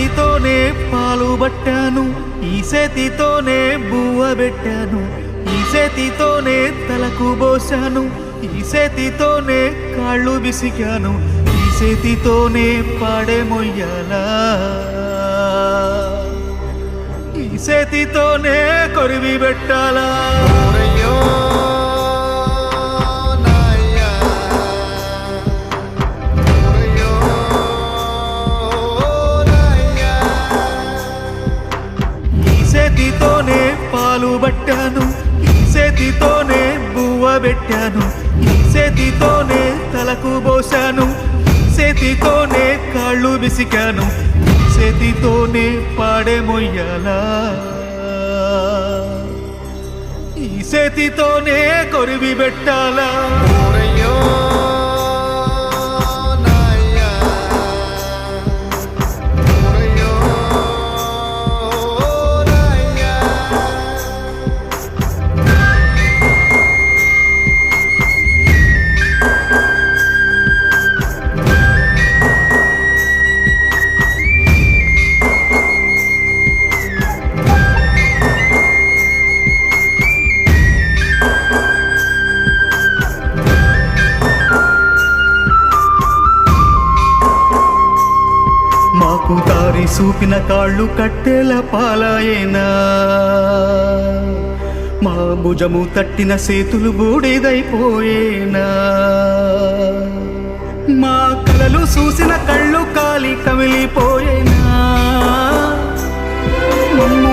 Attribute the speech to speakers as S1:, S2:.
S1: చేతితోనే పాలు పట్టాను, ఈ చేతితోనే బువ్వ పెట్టాను, ఈ చేతితోనే తలకు పోశాను, ఈ చేతితోనే కాళ్ళు బిసికాను, ఈ చేతితోనే పాడే మొయ్యాలా, ఈ చేతితోనే కొరివి పెట్టాలా. చేతితోనే పాలు పట్టాను, ఈ చేతితోనే బువ్వ పెట్టాను, ఈ చేతితోనే తలకు పోశాను, ఈ చేతితోనే కాళ్ళు బిసికాను, ఈ చేతితోనే పాడే మొయ్యాలా, ఈ చేతితోనే కొరివి పెట్టాలా. మాకు దారి చూపిన కాళ్ళు కట్టెల పాలాయేనా, మా భుజము తట్టిన చేతులు బూడిదైపోయేనా, మా కలలు చూసిన కళ్ళు కాలి కమిలిపోయేనా, మమ్ము